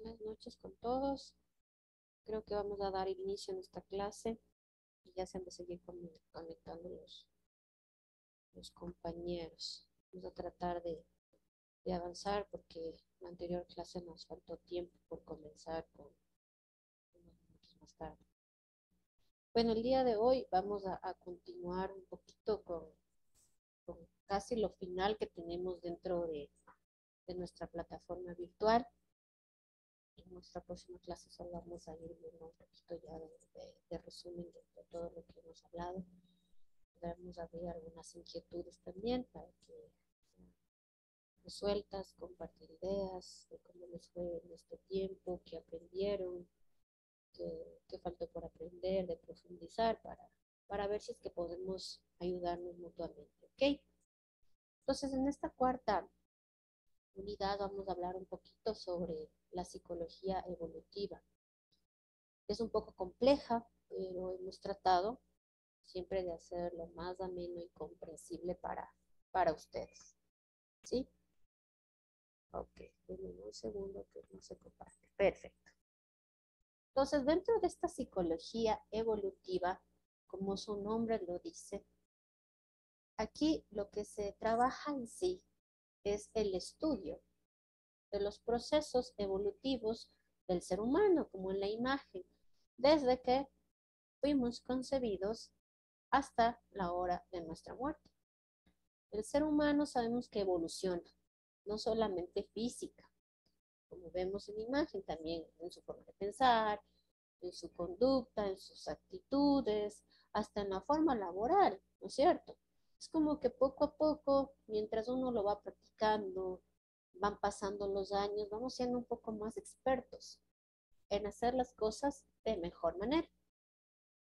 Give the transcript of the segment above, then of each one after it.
Buenas noches con todos. Creo que vamos a dar inicio a esta clase y ya se han de seguir conectando los compañeros. Vamos a tratar de avanzar porque en la anterior clase nos faltó tiempo por comenzar con unos minutos más tarde. Bueno, el día de hoy vamos a continuar un poquito con casi lo final que tenemos dentro de nuestra plataforma virtual. En nuestra próxima clase solo vamos a ir viendo un poquito ya de resumen de todo lo que hemos hablado. Vamos a ver algunas inquietudes también para que sean resueltas, compartir ideas de cómo les fue en este tiempo, qué aprendieron, qué faltó por aprender, de profundizar para ver si es que podemos ayudarnos mutuamente. ¿Ok? Entonces, en esta cuarta unidad vamos a hablar un poquito sobre la psicología evolutiva. Es un poco compleja, pero hemos tratado siempre de hacerlo más ameno y comprensible para ustedes. ¿Sí? Ok, denme un segundo que no se comparte. Perfecto. Entonces, dentro de esta psicología evolutiva, como su nombre lo dice, aquí lo que se trabaja en sí es el estudio de los procesos evolutivos del ser humano, como en la imagen, desde que fuimos concebidos hasta la hora de nuestra muerte. El ser humano sabemos que evoluciona, no solamente física, como vemos en la imagen, también en su forma de pensar, en su conducta, en sus actitudes, hasta en la forma laboral, ¿no es cierto? Es como que poco a poco, mientras uno lo va practicando, van pasando los años, vamos siendo un poco más expertos en hacer las cosas de mejor manera.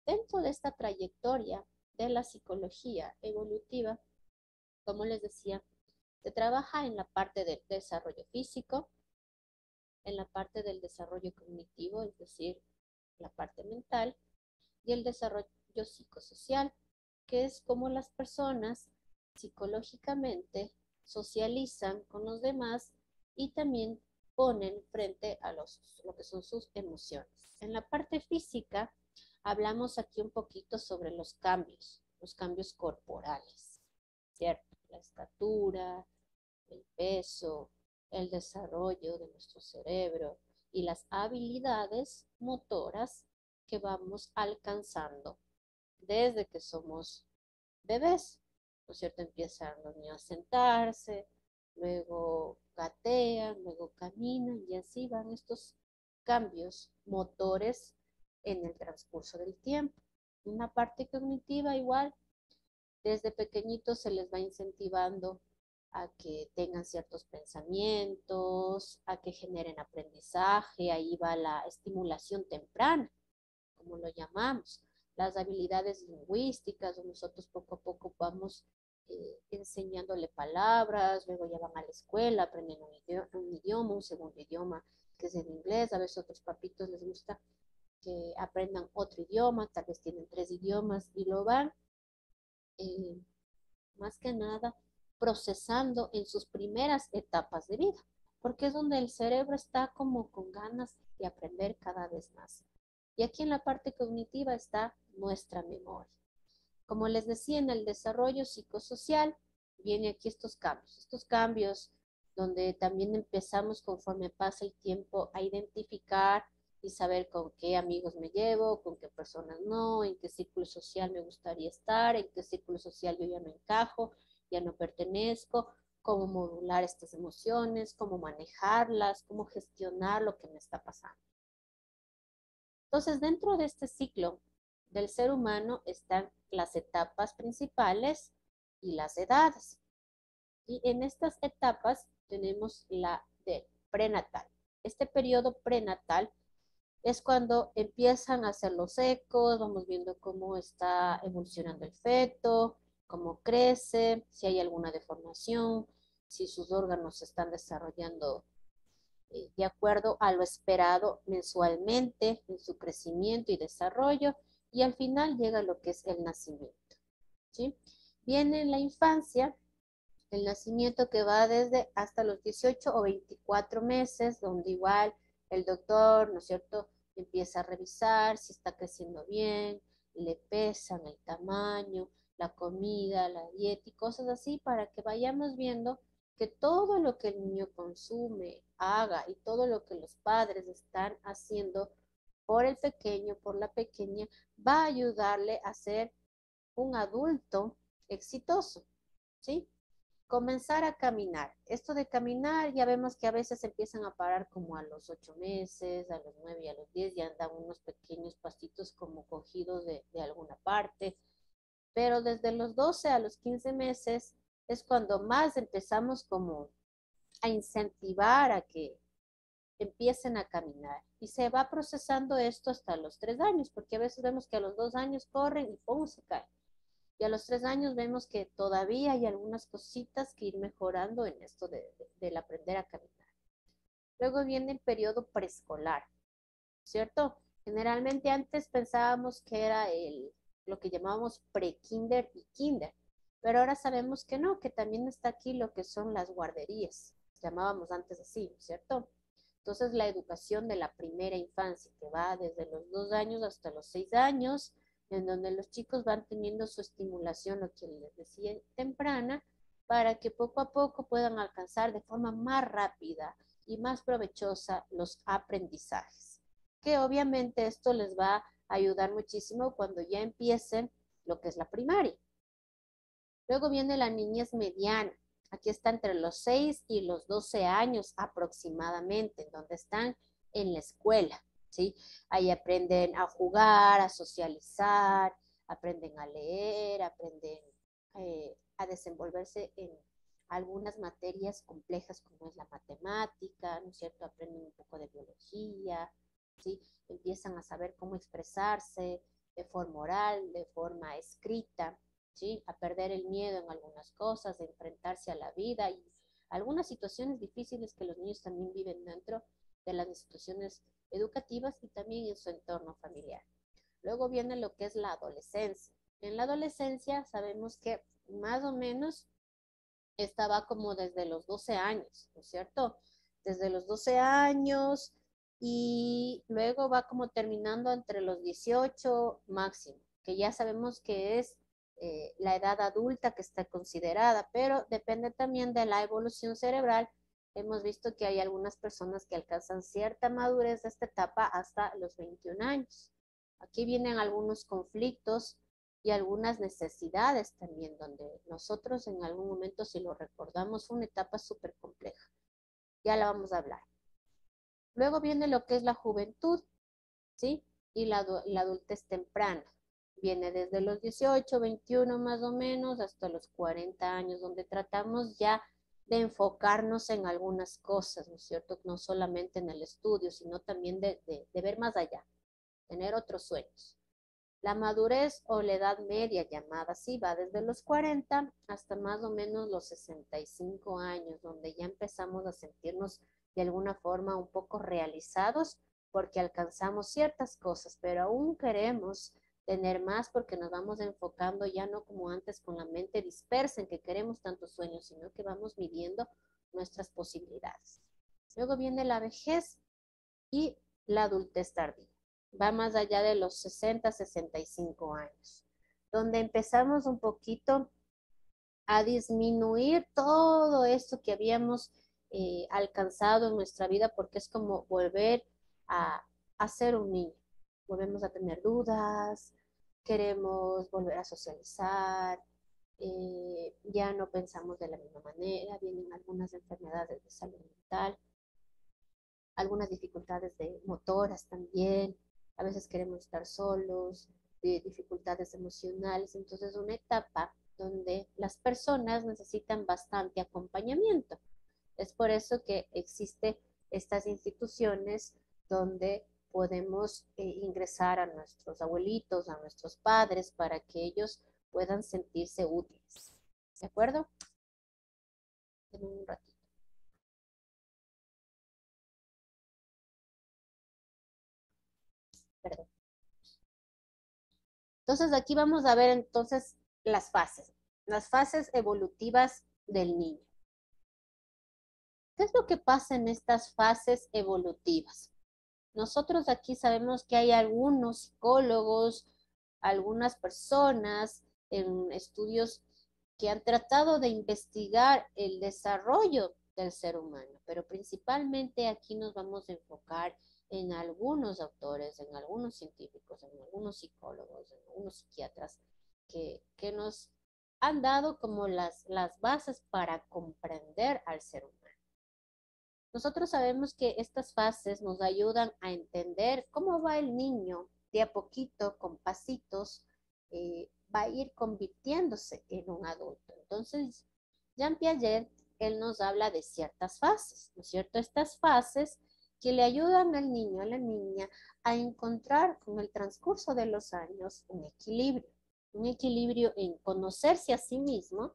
Dentro de esta trayectoria de la psicología evolutiva, como les decía, se trabaja en la parte del desarrollo físico, en la parte del desarrollo cognitivo, es decir, la parte mental, y el desarrollo psicosocial, que es como las personas psicológicamente socializan con los demás y también ponen frente a lo que son sus emociones. En la parte física, hablamos aquí un poquito sobre los cambios corporales, ¿cierto? La estatura, el peso, el desarrollo de nuestro cerebro y las habilidades motoras que vamos alcanzando desde que somos bebés, ¿no es cierto? Empiezan los niños a sentarse, luego gatean, luego caminan y así van estos cambios motores en el transcurso del tiempo. Una parte cognitiva igual, desde pequeñitos se les va incentivando a que tengan ciertos pensamientos, a que generen aprendizaje, ahí va la estimulación temprana, como lo llamamos, las habilidades lingüísticas, nosotros poco a poco vamos enseñándole palabras, luego ya van a la escuela, aprenden un idioma, un segundo idioma, que es el inglés, a veces a otros papitos les gusta que aprendan otro idioma, tal vez tienen 3 idiomas y lo van eh, más que nada procesando en sus primeras etapas de vida, porque es donde el cerebro está como con ganas de aprender cada vez más. Y aquí en la parte cognitiva está nuestra memoria. Como les decía, en el desarrollo psicosocial viene aquí estos cambios donde también empezamos conforme pasa el tiempo a identificar y saber con qué amigos me llevo, con qué personas no, en qué círculo social me gustaría estar, en qué círculo social yo ya no encajo, ya no pertenezco, cómo modular estas emociones, cómo manejarlas, cómo gestionar lo que me está pasando. Entonces, dentro de este ciclo del ser humano están las etapas principales y las edades. Y en estas etapas tenemos la del prenatal. Este periodo prenatal es cuando empiezan a hacer los ecos, vamos viendo cómo está evolucionando el feto, cómo crece, si hay alguna deformación, si sus órganos se están desarrollando de acuerdo a lo esperado mensualmente en su crecimiento y desarrollo, y al final llega lo que es el nacimiento. ¿Sí? Viene la infancia, el nacimiento que va desde hasta los 18 o 24 meses, donde igual El doctor, ¿no es cierto?, empieza a revisar si está creciendo bien, le pesan el tamaño, la comida, la dieta y cosas así para que vayamos viendo que todo lo que el niño consume, haga y todo lo que los padres están haciendo por el pequeño, por la pequeña, va a ayudarle a ser un adulto exitoso, ¿sí? Comenzar a caminar. Esto de caminar, ya vemos que a veces empiezan a parar como a los 8 meses, a los 9 y a los 10, ya andan unos pequeños pasitos como cogidos de alguna parte, pero desde los 12 a los 15 meses es cuando más empezamos como a incentivar a que empiecen a caminar. Y se va procesando esto hasta los 3 años, porque a veces vemos que a los 2 años corren y ¡pum! Se caen. Y a los 3 años vemos que todavía hay algunas cositas que ir mejorando en esto del aprender a caminar. Luego viene el periodo preescolar, ¿cierto? Generalmente antes pensábamos que era lo que llamábamos pre-kinder y kinder, pero ahora sabemos que no, que también está aquí lo que son las guarderías, llamábamos antes así, ¿cierto? Entonces la educación de la primera infancia, que va desde los 2 años hasta los 6 años, en donde los chicos van teniendo su estimulación, lo que les decía, temprana, para que poco a poco puedan alcanzar de forma más rápida y más provechosa los aprendizajes. Que obviamente esto les va a ayudar muchísimo cuando ya empiecen lo que es la primaria. Luego viene la niñez mediana. Aquí está entre los 6 y los 12 años aproximadamente, en donde están en la escuela, ¿sí? Ahí aprenden a jugar, a socializar, aprenden a leer, aprenden a desenvolverse en algunas materias complejas como es la matemática, ¿no es cierto? Aprenden un poco de biología, ¿sí? Empiezan a saber cómo expresarse de forma oral, de forma escrita, ¿sí? A perder el miedo en algunas cosas, de enfrentarse a la vida y algunas situaciones difíciles que los niños también viven dentro de las instituciones educativas y también en su entorno familiar. Luego viene lo que es la adolescencia. En la adolescencia sabemos que más o menos estaba como desde los 12 años, ¿no es cierto? Desde los 12 años y luego va como terminando entre los 18 máximo, que ya sabemos que es la edad adulta que está considerada, pero depende también de la evolución cerebral. Hemos visto que hay algunas personas que alcanzan cierta madurez de esta etapa hasta los 21 años. Aquí vienen algunos conflictos y algunas necesidades también, donde nosotros en algún momento, si lo recordamos, fue una etapa súper compleja. Ya la vamos a hablar. Luego viene lo que es la juventud, ¿sí? Y la adultez temprana. Viene desde los 18, 21 más o menos, hasta los 40 años, donde tratamos ya de enfocarnos en algunas cosas, ¿no es cierto? No solamente en el estudio, sino también de ver más allá, tener otros sueños. La madurez o la edad media, llamada así, va desde los 40 hasta más o menos los 65 años, donde ya empezamos a sentirnos de alguna forma un poco realizados porque alcanzamos ciertas cosas, pero aún queremos tener más porque nos vamos enfocando ya no como antes con la mente dispersa en que queremos tantos sueños, sino que vamos midiendo nuestras posibilidades. Luego viene la vejez y la adultez tardía. Va más allá de los 60, 65 años, donde empezamos un poquito a disminuir todo esto que habíamos alcanzado en nuestra vida, porque es como volver a ser un niño. Volvemos a tener dudas, queremos volver a socializar, ya no pensamos de la misma manera, vienen algunas enfermedades de salud mental, algunas dificultades de motoras también, a veces queremos estar solos, dificultades emocionales, entonces una etapa donde las personas necesitan bastante acompañamiento. Es por eso que existen estas instituciones donde podemos ingresar a nuestros abuelitos, a nuestros padres, para que ellos puedan sentirse útiles. ¿De acuerdo? En un ratito. Perdón. Entonces aquí vamos a ver entonces las fases evolutivas del niño. ¿Qué es lo que pasa en estas fases evolutivas? Nosotros aquí sabemos que hay algunos psicólogos, algunas personas en estudios que han tratado de investigar el desarrollo del ser humano, pero principalmente aquí nos vamos a enfocar en algunos autores, en algunos científicos, en algunos psicólogos, en algunos psiquiatras que nos han dado como las bases para comprender al ser humano. Nosotros sabemos que estas fases nos ayudan a entender cómo va el niño de a poquito, con pasitos, va a ir convirtiéndose en un adulto. Entonces, Jean Piaget, él nos habla de ciertas fases, ¿no es cierto? Estas fases que le ayudan al niño, a la niña, a encontrar con el transcurso de los años un equilibrio en conocerse a sí mismo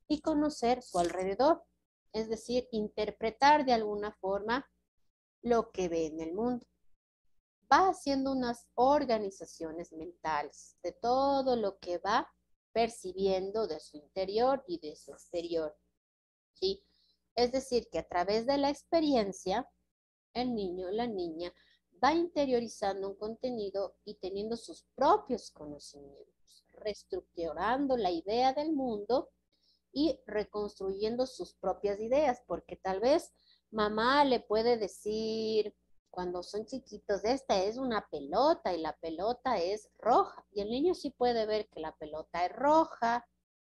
y conocer su alrededor, es decir, interpretar de alguna forma lo que ve en el mundo. Va haciendo unas organizaciones mentales de todo lo que va percibiendo de su interior y de su exterior, ¿sí? Es decir, que a través de la experiencia, el niño, la niña, va interiorizando un contenido y teniendo sus propios conocimientos, reestructurando la idea del mundo y reconstruyendo sus propias ideas, porque tal vez mamá le puede decir cuando son chiquitos, esta es una pelota y la pelota es roja, y el niño sí puede ver que la pelota es roja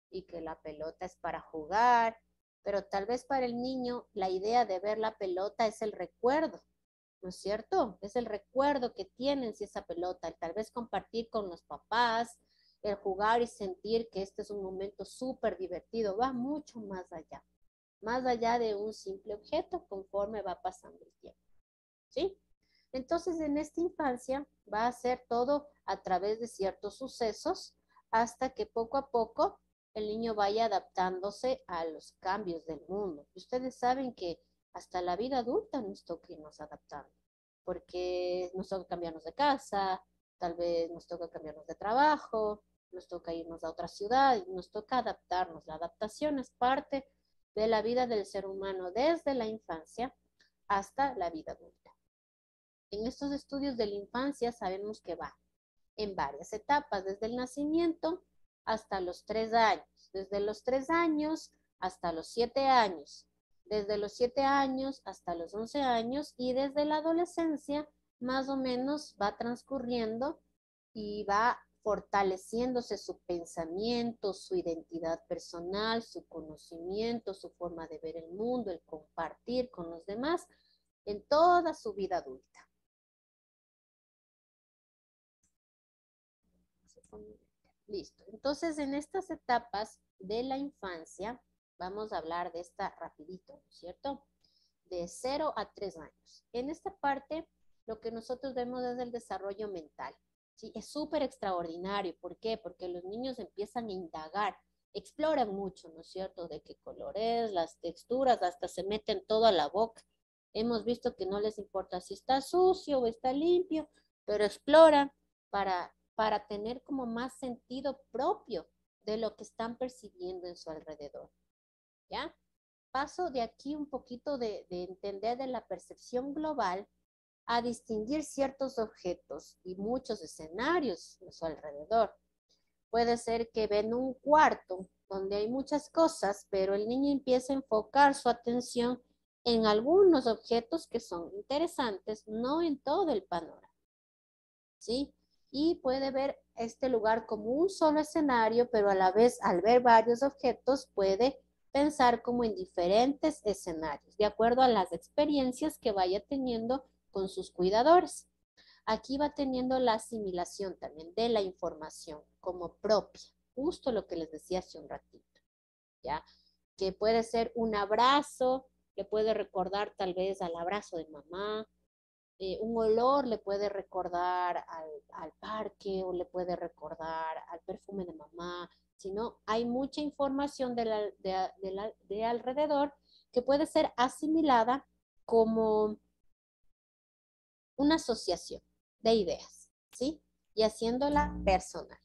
y que la pelota es para jugar, pero tal vez para el niño la idea de ver la pelota es el recuerdo, ¿no es cierto? Es el recuerdo que tienen si esa pelota, el tal vez compartir con los papás, el jugar y sentir que este es un momento súper divertido, va mucho más allá de un simple objeto conforme va pasando el tiempo, ¿sí? Entonces, en esta infancia va a ser todo a través de ciertos sucesos hasta que poco a poco el niño vaya adaptándose a los cambios del mundo. Y ustedes saben que hasta la vida adulta nos toca irnos adaptando, porque nos toca cambiarnos de casa, tal vez nos toca cambiarnos de trabajo, nos toca irnos a otra ciudad, nos toca adaptarnos. La adaptación es parte de la vida del ser humano desde la infancia hasta la vida adulta. En estos estudios de la infancia sabemos que va en varias etapas, desde el nacimiento hasta los 3 años, desde los 3 años hasta los 7 años, desde los 7 años hasta los 11 años y desde la adolescencia más o menos va transcurriendo y va fortaleciéndose su pensamiento, su identidad personal, su conocimiento, su forma de ver el mundo, el compartir con los demás en toda su vida adulta. Listo. Entonces, en estas etapas de la infancia, vamos a hablar de esta rapidito, ¿no es cierto? De 0 a 3 años. En esta parte, lo que nosotros vemos es el desarrollo mental. ¿Sí? Es súper extraordinario. ¿Por qué? Porque los niños empiezan a indagar, exploran mucho, ¿no es cierto? De qué color es, las texturas, hasta se meten todo a la boca. Hemos visto que no les importa si está sucio o está limpio, pero exploran para tener como más sentido propio de lo que están percibiendo en su alrededor. ¿Ya? Paso de aquí un poquito de entender de la percepción global a distinguir ciertos objetos y muchos escenarios a su alrededor. Puede ser que ven un cuarto donde hay muchas cosas, pero el niño empieza a enfocar su atención en algunos objetos que son interesantes, no en todo el panorama. ¿Sí? Y puede ver este lugar como un solo escenario, pero a la vez al ver varios objetos puede pensar como en diferentes escenarios, de acuerdo a las experiencias que vaya teniendo con sus cuidadores. Aquí va teniendo la asimilación también de la información como propia, justo lo que les decía hace un ratito, ¿ya? Que puede ser un abrazo, le puede recordar tal vez al abrazo de mamá, un olor le puede recordar al parque o le puede recordar al perfume de mamá, sino hay mucha información de alrededor que puede ser asimilada como una asociación de ideas, ¿sí? Y haciéndola personal.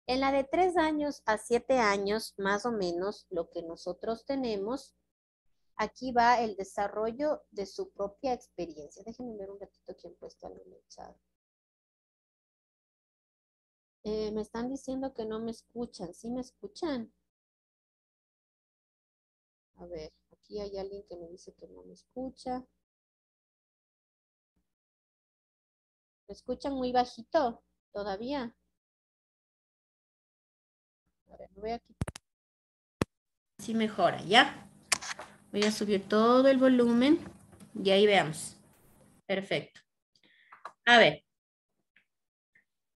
En la de 3 años a 7 años, más o menos, lo que nosotros tenemos Aquí va el desarrollo de su propia experiencia. Déjenme ver un ratito quién ha puesto algo en el chat. Me están diciendo que no me escuchan. ¿Sí me escuchan? A ver, aquí hay alguien que me dice que no me escucha. ¿Me escuchan muy bajito todavía? A ver, me voy a quitar. Así mejora, ¿ya? Voy a subir todo el volumen y ahí veamos. Perfecto. A ver.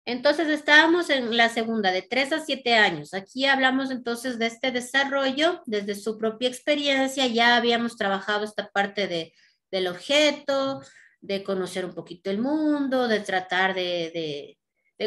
Entonces estábamos en la segunda, de 3 a 7 años. Aquí hablamos entonces de este desarrollo desde su propia experiencia. Ya habíamos trabajado esta parte del objeto, de conocer un poquito el mundo, de tratar de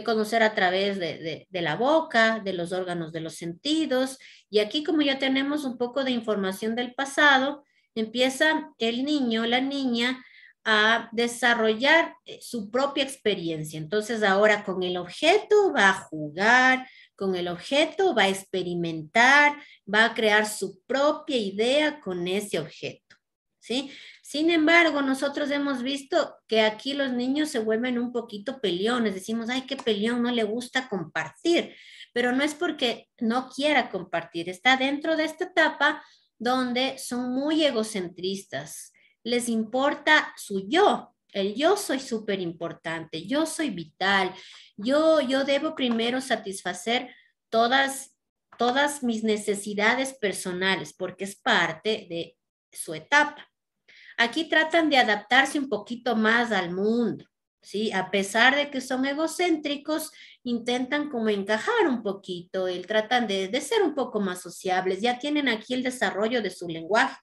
conocer a través de la boca, de los órganos de los sentidos. Y aquí como ya tenemos un poco de información del pasado, empieza el niño, la niña, a desarrollar su propia experiencia. Entonces ahora con el objeto va a jugar, con el objeto va a experimentar, va a crear su propia idea con ese objeto, ¿sí? Sin embargo, nosotros hemos visto que aquí los niños se vuelven un poquito peleones, decimos, ay, qué peleón, no le gusta compartir, pero no es porque no quiera compartir, está dentro de esta etapa donde son muy egocentristas, les importa su yo. El yo soy súper importante, yo soy vital, yo debo primero satisfacer todas mis necesidades personales porque es parte de su etapa. Aquí tratan de adaptarse un poquito más al mundo, ¿sí? A pesar de que son egocéntricos, intentan como encajar un poquito, tratan de ser un poco más sociables, ya tienen aquí el desarrollo de su lenguaje.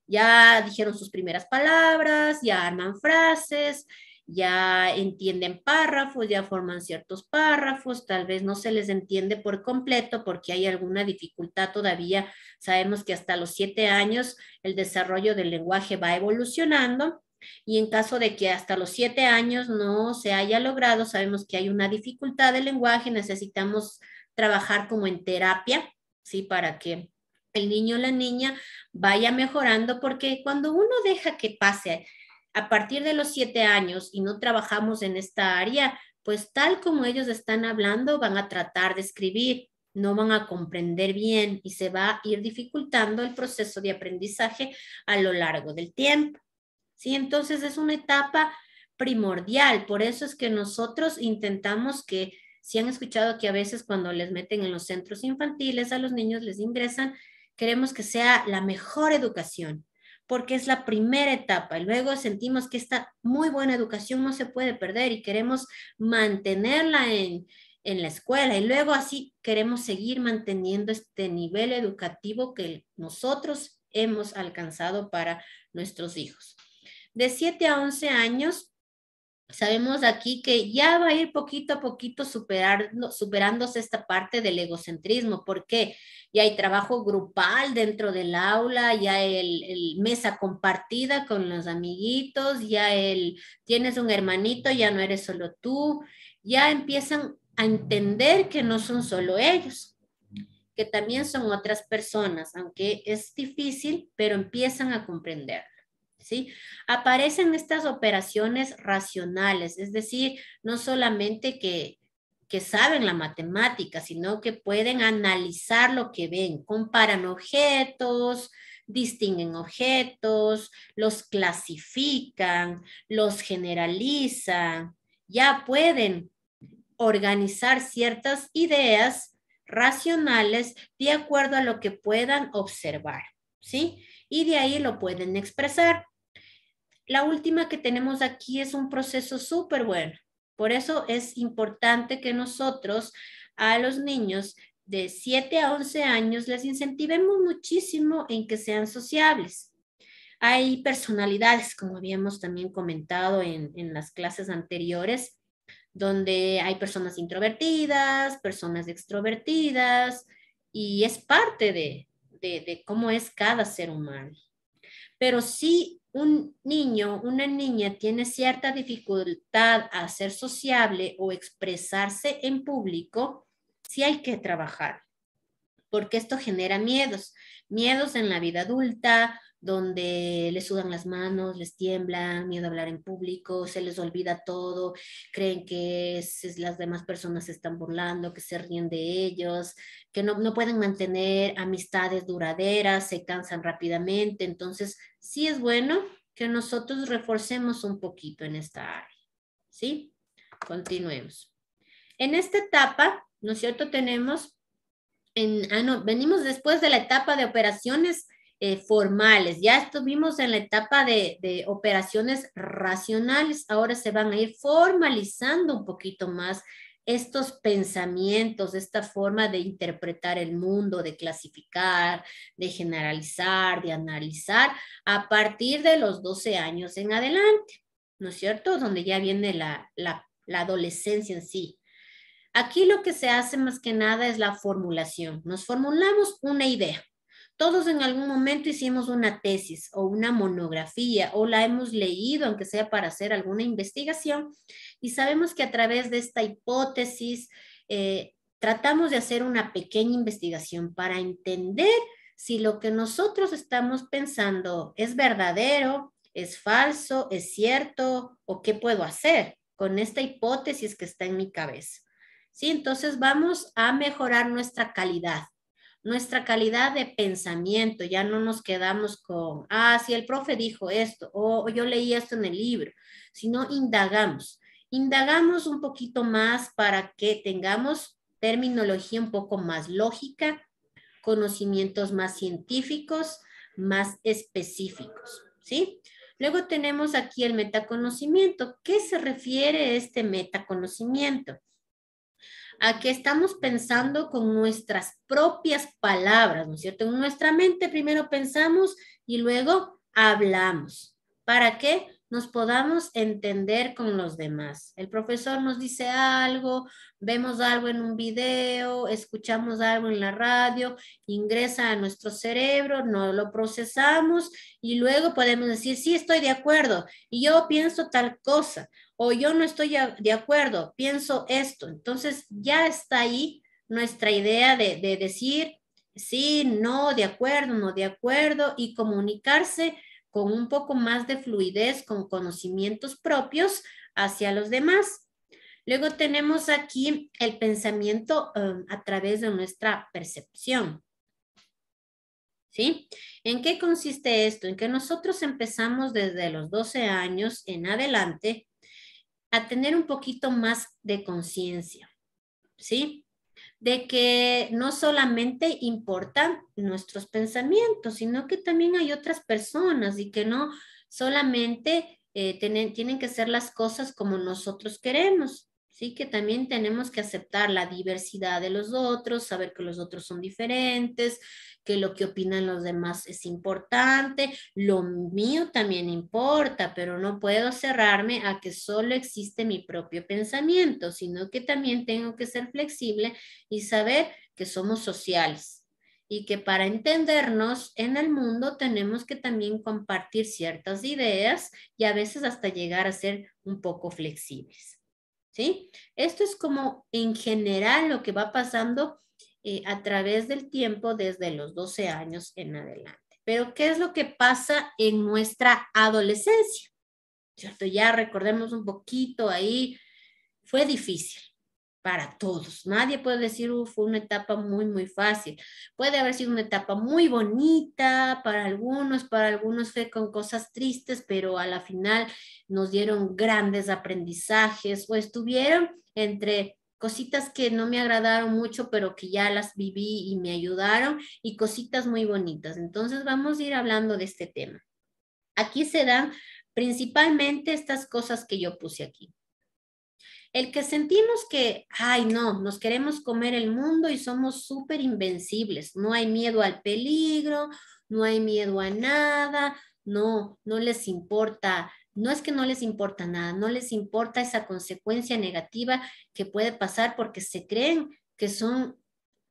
Ya dijeron sus primeras palabras, ya arman frases, ya entienden párrafos, ya forman ciertos párrafos, tal vez no se les entiende por completo porque hay alguna dificultad todavía. Sabemos que hasta los 7 años el desarrollo del lenguaje va evolucionando y en caso de que hasta los 7 años no se haya logrado, sabemos que hay una dificultad del lenguaje, necesitamos trabajar como en terapia, ¿sí? Para que el niño o la niña vaya mejorando, porque cuando uno deja que pase a partir de los 7 años y no trabajamos en esta área, pues tal como ellos están hablando, van a tratar de escribir, no van a comprender bien y se va a ir dificultando el proceso de aprendizaje a lo largo del tiempo. ¿Sí? Entonces es una etapa primordial, por eso es que nosotros intentamos que, si han escuchado que a veces cuando les meten en los centros infantiles a los niños les ingresan, queremos que sea la mejor educación, porque es la primera etapa y luego sentimos que esta muy buena educación no se puede perder y queremos mantenerla en la escuela y luego así queremos seguir manteniendo este nivel educativo que nosotros hemos alcanzado para nuestros hijos. De 7 a 11 años, sabemos aquí que ya va a ir poquito a poquito superándose esta parte del egocentrismo, porque ya hay trabajo grupal dentro del aula, ya el mesa compartida con los amiguitos, ya tienes un hermanito, ya no eres solo tú, ya empiezan a entender que no son solo ellos, que también son otras personas, aunque es difícil, pero empiezan a comprender. ¿Sí? Aparecen estas operaciones racionales, es decir, no solamente que saben la matemática, sino que pueden analizar lo que ven, comparan objetos, distinguen objetos, los clasifican, los generalizan, ya pueden organizar ciertas ideas racionales de acuerdo a lo que puedan observar, ¿sí? Y de ahí lo pueden expresar. La última que tenemos aquí es un proceso súper bueno. Por eso es importante que nosotros a los niños de 7 a 11 años les incentivemos muchísimo en que sean sociables. Hay personalidades, como habíamos también comentado en las clases anteriores, donde hay personas introvertidas, personas extrovertidas, y es parte de cómo es cada ser humano. Pero si un niño, una niña tiene cierta dificultad a ser sociable o expresarse en público, sí hay que trabajar, porque esto genera miedos en la vida adulta, donde les sudan las manos, les tiemblan, miedo a hablar en público, se les olvida todo, creen que las demás personas se están burlando, que se ríen de ellos, que no pueden mantener amistades duraderas, se cansan rápidamente. Entonces, sí es bueno que nosotros reforcemos un poquito en esta área, ¿sí? Continuemos. En esta etapa, ¿no es cierto? Tenemos, venimos después de la etapa de operaciones formales. Ya estuvimos en la etapa de operaciones racionales. Ahora se van a ir formalizando un poquito más estos pensamientos, esta forma de interpretar el mundo, de clasificar, de generalizar, de analizar, a partir de los 12 años en adelante, ¿no es cierto? Donde ya viene la adolescencia en sí. Aquí lo que se hace más que nada es la formulación. Nos formulamos una idea. Todos en algún momento hicimos una tesis o una monografía o la hemos leído, aunque sea para hacer alguna investigación, y sabemos que a través de esta hipótesis tratamos de hacer una pequeña investigación para entender si lo que nosotros estamos pensando es verdadero, es falso, es cierto o qué puedo hacer con esta hipótesis que está en mi cabeza. ¿Sí? Entonces vamos a mejorar nuestra calidad de pensamiento. Ya no nos quedamos con, si el profe dijo esto o yo leí esto en el libro, sino indagamos un poquito más para que tengamos terminología un poco más lógica, conocimientos más científicos, más específicos, ¿sí? Luego tenemos aquí el metaconocimiento. ¿Qué se refiere a este metaconocimiento? A que estamos pensando con nuestras propias palabras, ¿no es cierto? En nuestra mente primero pensamos y luego hablamos. ¿Para qué? Nos podamos entender con los demás. El profesor nos dice algo, vemos algo en un video, escuchamos algo en la radio, ingresa a nuestro cerebro, no lo procesamos y luego podemos decir, sí, estoy de acuerdo y yo pienso tal cosa o yo no estoy de acuerdo, pienso esto. Entonces ya está ahí nuestra idea de decir sí, no, de acuerdo, no de acuerdo y comunicarse con un poco más de fluidez, con conocimientos propios hacia los demás. Luego tenemos aquí el pensamiento a través de nuestra percepción. ¿Sí? ¿En qué consiste esto? En que nosotros empezamos desde los 12 años en adelante a tener un poquito más de conciencia, ¿sí? De que no solamente importan nuestros pensamientos, sino que también hay otras personas y que no solamente tienen que ser las cosas como nosotros queremos, ¿sí? Que también tenemos que aceptar la diversidad de los otros, saber que los otros son diferentes, que lo que opinan los demás es importante, lo mío también importa, pero no puedo cerrarme a que solo existe mi propio pensamiento, sino que también tengo que ser flexible y saber que somos sociales y que para entendernos en el mundo tenemos que también compartir ciertas ideas y a veces hasta llegar a ser un poco flexibles. ¿Sí? Esto es como en general lo que va pasando a través del tiempo desde los 12 años en adelante. Pero ¿qué es lo que pasa en nuestra adolescencia? ¿Cierto? Ya recordemos un poquito ahí, fue difícil para todos. Nadie puede decir, fue una etapa muy, muy fácil. Puede haber sido una etapa muy bonita para algunos fue con cosas tristes, pero a la final nos dieron grandes aprendizajes o estuvieron entre cositas que no me agradaron mucho, pero que ya las viví y me ayudaron y cositas muy bonitas. Entonces vamos a ir hablando de este tema. Aquí se dan principalmente estas cosas que yo puse aquí. El que sentimos que, ay no, nos queremos comer el mundo y somos súper invencibles, no hay miedo al peligro, no hay miedo a nada, no les importa, no es que no les importa nada, no les importa esa consecuencia negativa que puede pasar porque se creen que son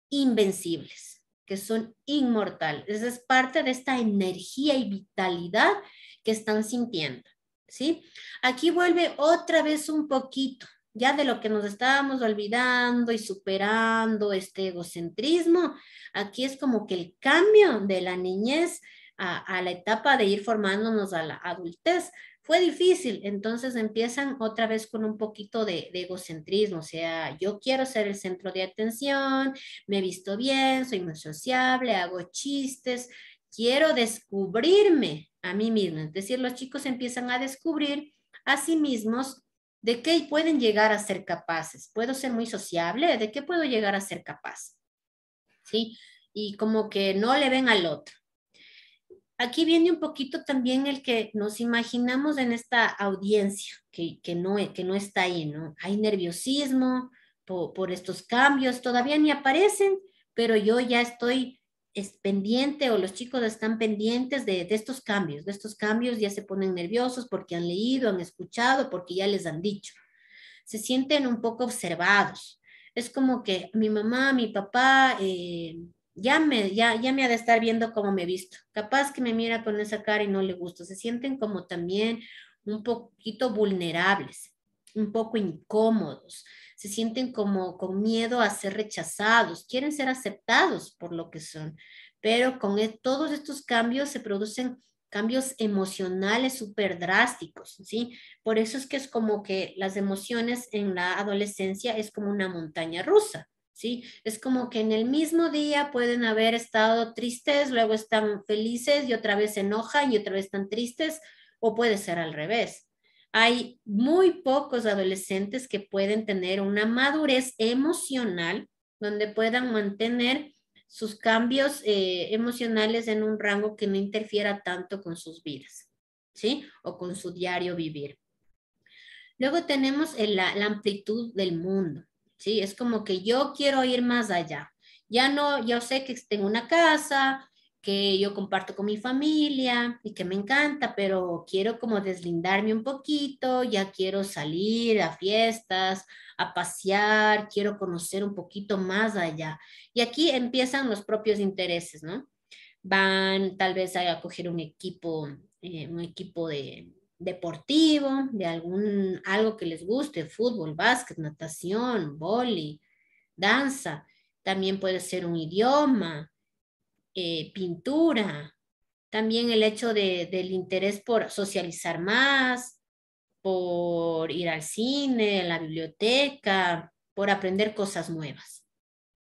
invencibles, que son inmortales. Esa es parte de esta energía y vitalidad que están sintiendo, ¿sí? Aquí vuelve otra vez un poquito ya de lo que nos estábamos olvidando y superando este egocentrismo. Aquí es como que el cambio de la niñez a la etapa de ir formándonos a la adultez. Fue difícil, entonces empiezan otra vez con un poquito de egocentrismo, o sea, yo quiero ser el centro de atención, me he visto bien, soy muy sociable, hago chistes, quiero descubrirme a mí misma. Es decir, los chicos empiezan a descubrir a sí mismos de qué pueden llegar a ser capaces. ¿Puedo ser muy sociable? ¿De qué puedo llegar a ser capaz? ¿Sí? Y como que no le ven al otro. Aquí viene un poquito también el que nos imaginamos en esta audiencia, que no está ahí, ¿no? Hay nerviosismo por estos cambios, todavía ni aparecen, pero yo ya estoy pendiente o los chicos están pendientes de estos cambios ya se ponen nerviosos porque han leído, han escuchado, porque ya les han dicho. Se sienten un poco observados. Es como que mi mamá, mi papá, ya me ha de estar viendo cómo me he visto. Capaz que me mira con esa cara y no le gusta. Se sienten como también un poquito vulnerables, un poco incómodos. Se sienten como con miedo a ser rechazados. Quieren ser aceptados por lo que son. Pero con todos estos cambios se producen cambios emocionales súper drásticos, ¿sí? Por eso es que es como que las emociones en la adolescencia es como una montaña rusa, ¿sí? Es como que en el mismo día pueden haber estado tristes, luego están felices y otra vez se enojan y otra vez están tristes, o puede ser al revés. Hay muy pocos adolescentes que pueden tener una madurez emocional donde puedan mantener sus cambios emocionales en un rango que no interfiera tanto con sus vidas, ¿sí? O con su diario vivir. Luego tenemos la amplitud del mundo, ¿sí? Es como que yo quiero ir más allá. Ya no, yo sé que tengo una casa, que yo comparto con mi familia y que me encanta, pero quiero como deslindarme un poquito, ya quiero salir a fiestas, a pasear, quiero conocer un poquito más allá. Y aquí empiezan los propios intereses, ¿no? Van tal vez a coger un equipo deportivo, de algo que les guste, fútbol, básquet, natación, vóley, danza. También puede ser un idioma, pintura. También el hecho del interés por socializar más, por ir al cine, a la biblioteca, por aprender cosas nuevas.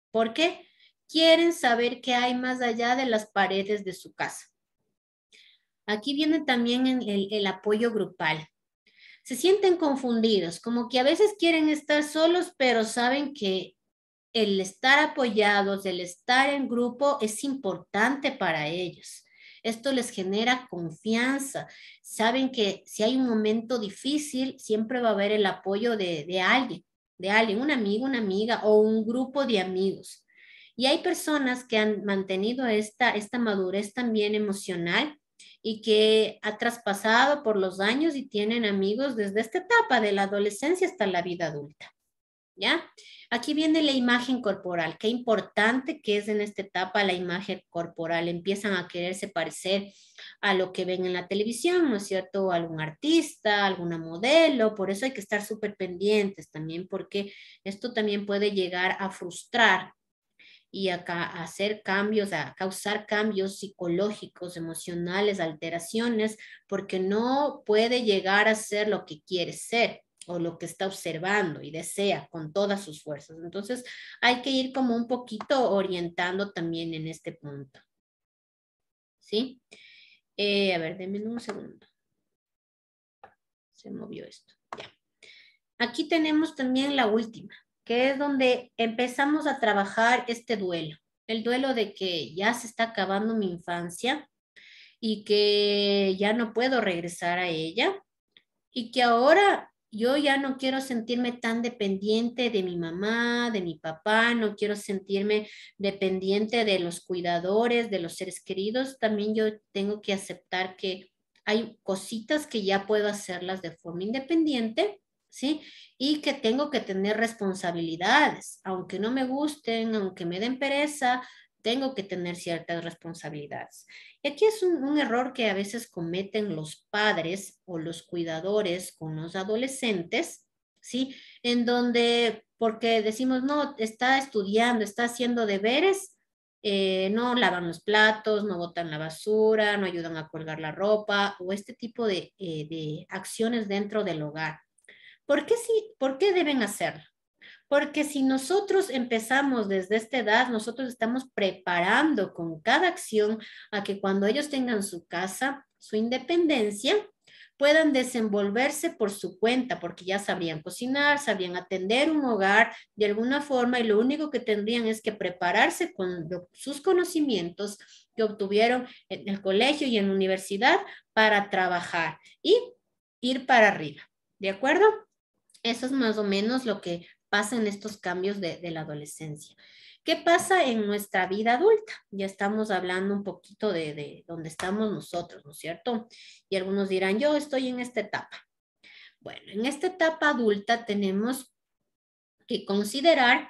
¿Por qué? Quieren saber qué hay más allá de las paredes de su casa. Aquí viene también el apoyo grupal. Se sienten confundidos, como que a veces quieren estar solos, pero saben que el estar apoyados, el estar en grupo es importante para ellos. Esto les genera confianza. Saben que si hay un momento difícil, siempre va a haber el apoyo de alguien, un amigo, una amiga o un grupo de amigos. Y hay personas que han mantenido esta madurez también emocional y que ha traspasado por los años y tienen amigos desde esta etapa de la adolescencia hasta la vida adulta. ¿Ya? Aquí viene la imagen corporal. Qué importante que es en esta etapa la imagen corporal. Empiezan a quererse parecer a lo que ven en la televisión, ¿no es cierto? Algún artista, alguna modelo. Por eso hay que estar súper pendientes también, porque esto también puede llegar a frustrar y a hacer cambios, a causar cambios psicológicos, emocionales, alteraciones, porque no puede llegar a ser lo que quiere ser o lo que está observando y desea con todas sus fuerzas. Entonces hay que ir como un poquito orientando también en este punto. ¿Sí? A ver, denme un segundo. Se movió esto. Ya. Aquí tenemos también la última, que es donde empezamos a trabajar este duelo. El duelo de que ya se está acabando mi infancia y que ya no puedo regresar a ella y que ahora yo ya no quiero sentirme tan dependiente de mi mamá, de mi papá, no quiero sentirme dependiente de los cuidadores, de los seres queridos. También yo tengo que aceptar que hay cositas que ya puedo hacerlas de forma independiente, ¿sí? Y que tengo que tener responsabilidades, aunque no me gusten, aunque me den pereza, tengo que tener ciertas responsabilidades. Y aquí es un error que a veces cometen los padres o los cuidadores con los adolescentes, ¿sí? En donde, porque decimos, no, está estudiando, está haciendo deberes, no lavan los platos, no botan la basura, no ayudan a colgar la ropa o este tipo de acciones dentro del hogar. ¿Por qué, por qué deben hacerlo? Porque si nosotros empezamos desde esta edad, nosotros estamos preparando con cada acción a que cuando ellos tengan su casa, su independencia, puedan desenvolverse por su cuenta, porque ya sabrían cocinar, sabrían atender un hogar de alguna forma y lo único que tendrían es que prepararse con sus conocimientos que obtuvieron en el colegio y en la universidad para trabajar y ir para arriba. ¿De acuerdo? Eso es más o menos lo que pasa en estos cambios de la adolescencia. ¿Qué pasa en nuestra vida adulta? Ya estamos hablando un poquito de dónde estamos nosotros, ¿no es cierto? Y algunos dirán, yo estoy en esta etapa. Bueno, en esta etapa adulta tenemos que considerar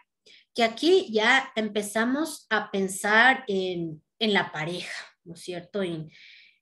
que aquí ya empezamos a pensar en la pareja, ¿no es cierto?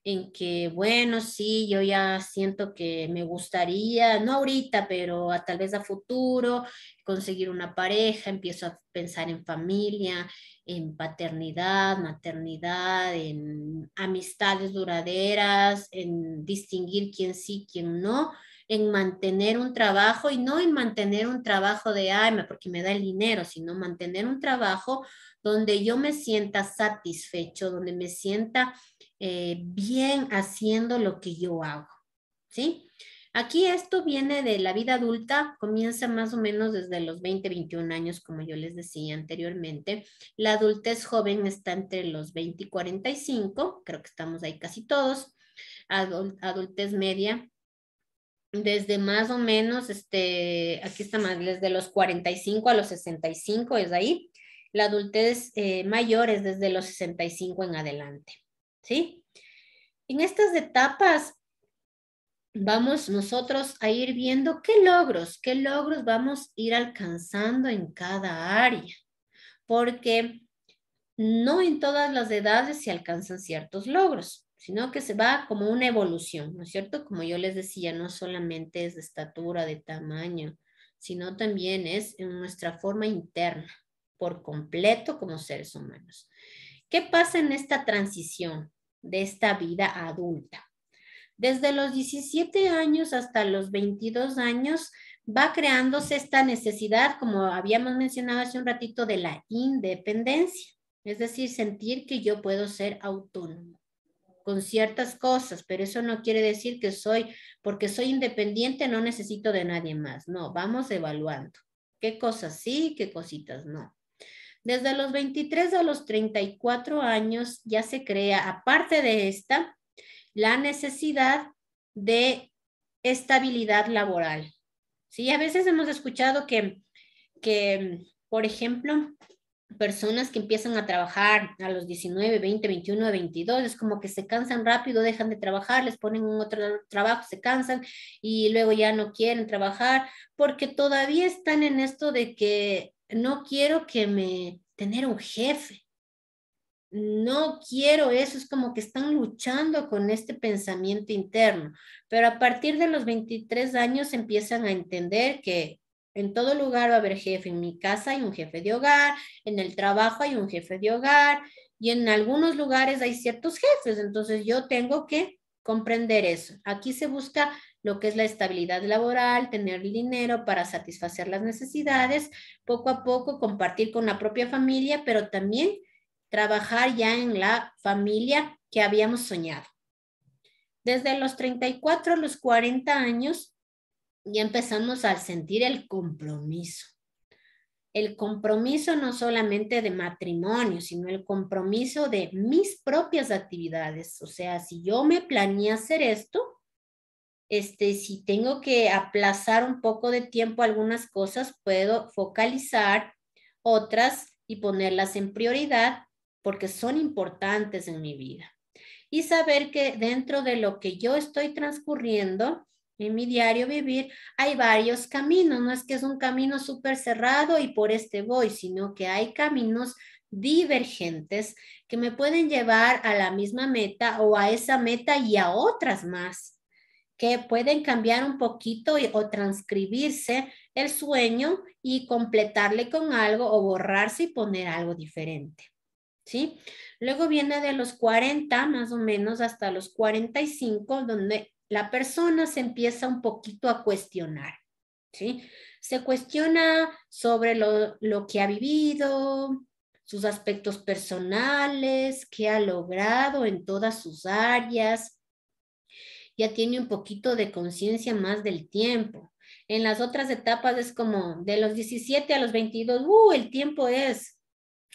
En que, bueno, sí, yo ya siento que me gustaría, no ahorita, pero tal vez a futuro, conseguir una pareja, empiezo a pensar en familia, en paternidad, maternidad, en amistades duraderas, en distinguir quién sí, quién no, en mantener un trabajo y no en mantener un trabajo de, ay, porque me da el dinero, sino mantener un trabajo donde yo me sienta satisfecho, donde me sienta bien haciendo lo que yo hago, ¿sí? Aquí esto viene de la vida adulta, comienza más o menos desde los 20, 21 años, como yo les decía anteriormente. La adultez joven está entre los 20 y 45, creo que estamos ahí casi todos. Adultez media, desde más o menos, aquí está más, desde los 45 a los 65 es ahí. La adultez mayor es desde los 65 en adelante, ¿sí? En estas etapas vamos nosotros a ir viendo qué logros vamos a ir alcanzando en cada área, porque no en todas las edades se alcanzan ciertos logros, sino que se va como una evolución, ¿no es cierto? Como yo les decía, no solamente es de estatura, de tamaño, sino también es en nuestra forma interna, por completo como seres humanos. ¿Qué pasa en esta transición de esta vida adulta? Desde los 17 años hasta los 22 años va creándose esta necesidad, como habíamos mencionado hace un ratito, de la independencia. Es decir, sentir que yo puedo ser autónomo con ciertas cosas, pero eso no quiere decir que porque soy independiente, no necesito de nadie más. No, vamos evaluando qué cosas sí, qué cositas no. Desde los 23 a los 34 años ya se crea, aparte de esta, la necesidad de estabilidad laboral. Sí, a veces hemos escuchado por ejemplo, personas que empiezan a trabajar a los 19, 20, 21, 22, es como que se cansan rápido, dejan de trabajar, les ponen un otro trabajo, se cansan y luego ya no quieren trabajar porque todavía están en esto de que no quiero tener un jefe. No quiero eso, es como que están luchando con este pensamiento interno, pero a partir de los 23 años empiezan a entender que en todo lugar va a haber jefe. En mi casa hay un jefe de hogar, en el trabajo hay un jefe de hogar y en algunos lugares hay ciertos jefes, entonces yo tengo que comprender eso. Aquí se busca lo que es la estabilidad laboral, tener dinero para satisfacer las necesidades, poco a poco compartir con la propia familia, pero también trabajar ya en la familia que habíamos soñado. Desde los 34 a los 40 años ya empezamos a sentir el compromiso. El compromiso no solamente de matrimonio, sino el compromiso de mis propias actividades. O sea, si yo me planeé hacer esto, si tengo que aplazar un poco de tiempo algunas cosas, puedo focalizar otras y ponerlas en prioridad porque son importantes en mi vida. Y saber que dentro de lo que yo estoy transcurriendo en mi diario vivir, hay varios caminos. No es que es un camino súper cerrado y por este voy, sino que hay caminos divergentes que me pueden llevar a la misma meta o a esa meta y a otras más, que pueden cambiar un poquito o transcribirse el sueño y completarle con algo o borrarse y poner algo diferente. ¿sí? Luego viene de los 40 más o menos hasta los 45, donde la persona se empieza un poquito a cuestionar, ¿sí? Se cuestiona sobre lo que ha vivido, sus aspectos personales, qué ha logrado en todas sus áreas, ya tiene un poquito de conciencia más del tiempo. En las otras etapas es como de los 17 a los 22, el tiempo es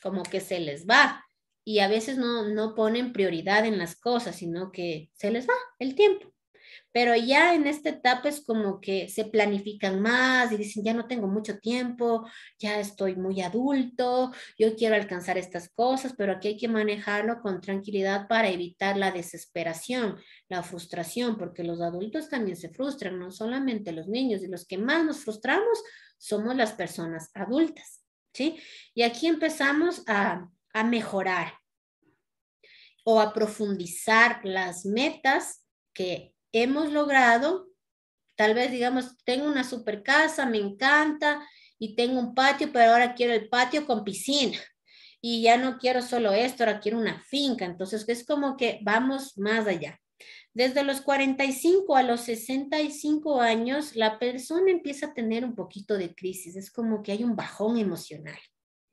como que se les va y a veces no ponen prioridad en las cosas, sino que se les va el tiempo. Pero ya en esta etapa es como que se planifican más y dicen, ya no tengo mucho tiempo, ya estoy muy adulto, yo quiero alcanzar estas cosas, pero aquí hay que manejarlo con tranquilidad para evitar la desesperación, la frustración, porque los adultos también se frustran, no solamente los niños, y los que más nos frustramos somos las personas adultas, ¿sí? Y aquí empezamos a mejorar o a profundizar las metas que hemos logrado. Tal vez digamos, tengo una super casa, me encanta y tengo un patio, pero ahora quiero el patio con piscina. Y ya no quiero solo esto, ahora quiero una finca. Entonces es como que vamos más allá. Desde los 45 a los 65 años, la persona empieza a tener un poquito de crisis. Es como que hay un bajón emocional,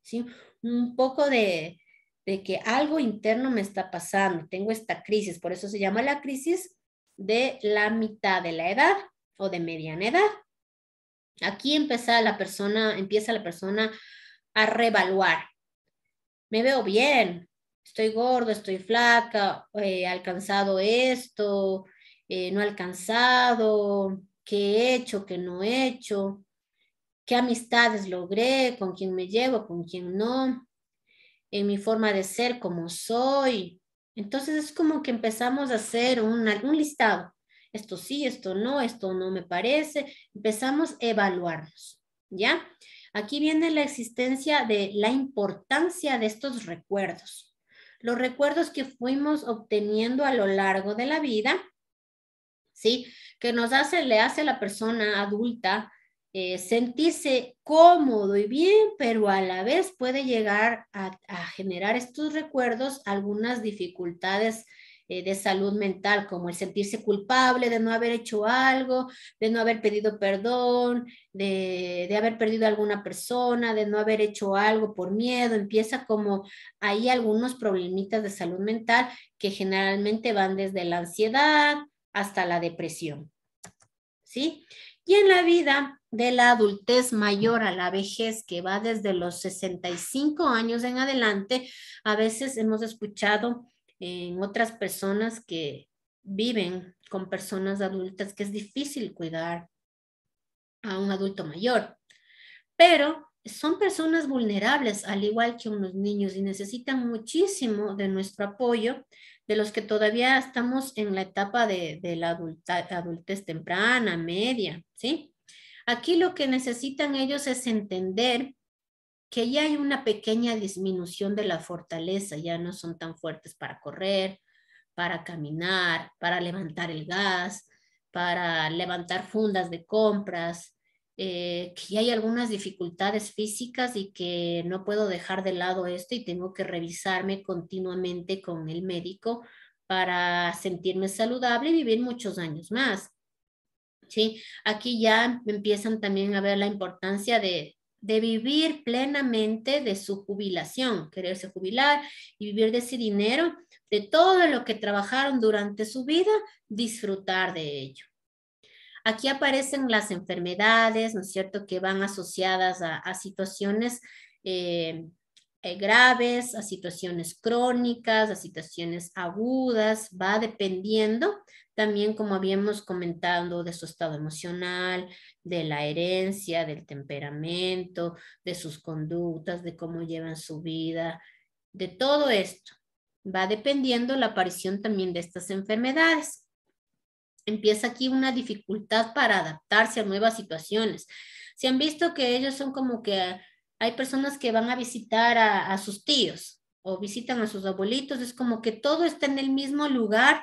¿sí? Un poco de que algo interno me está pasando. Tengo esta crisis, por eso se llama la crisis de la mitad de la edad o de mediana edad. Aquí empieza la persona a reevaluar. Me veo bien, estoy gordo, estoy flaca, he alcanzado esto, no he alcanzado, qué he hecho, qué no he hecho, qué amistades logré, con quién me llevo, con quién no, en mi forma de ser, cómo soy. Entonces es como que empezamos a hacer un listado. Esto sí, esto no me parece. Empezamos a evaluarnos, ¿ya? Aquí viene la existencia de la importancia de estos recuerdos. Los recuerdos que fuimos obteniendo a lo largo de la vida, ¿sí? Que le hace a la persona adulta sentirse cómodo y bien, pero a la vez puede llegar a generar estos recuerdos algunas dificultades de salud mental, como el sentirse culpable de no haber hecho algo, de no haber pedido perdón, de haber perdido a alguna persona, de no haber hecho algo por miedo. Empieza como hay algunos problemitas de salud mental que generalmente van desde la ansiedad hasta la depresión, ¿sí? Y en la vida de la adultez mayor a la vejez, que va desde los 65 años en adelante, a veces hemos escuchado en otras personas que viven con personas adultas que es difícil cuidar a un adulto mayor, pero son personas vulnerables, al igual que unos niños, y necesitan muchísimo de nuestro apoyo, de los que todavía estamos en la etapa de la adultez temprana, media, ¿sí? Aquí lo que necesitan ellos es entender que ya hay una pequeña disminución de la fortaleza, ya no son tan fuertes para correr, para caminar, para levantar el gas, para levantar fundas de compras, que hay algunas dificultades físicas y que no puedo dejar de lado esto y tengo que revisarme continuamente con el médico para sentirme saludable y vivir muchos años más. ¿Sí? Aquí ya empiezan también a ver la importancia de vivir plenamente de su jubilación, quererse jubilar y vivir de ese dinero, de todo lo que trabajaron durante su vida, disfrutar de ello. Aquí aparecen las enfermedades, ¿no es cierto?, que van asociadas a situaciones graves, a situaciones crónicas, a situaciones agudas, va dependiendo también, como habíamos comentado, de su estado emocional, de la herencia, del temperamento, de sus conductas, de cómo llevan su vida, de todo esto. Va dependiendo la aparición también de estas enfermedades. Empieza aquí una dificultad para adaptarse a nuevas situaciones. Se han visto que ellos son como que hay personas que van a visitar a sus tíos o visitan a sus abuelitos, es como que todo está en el mismo lugar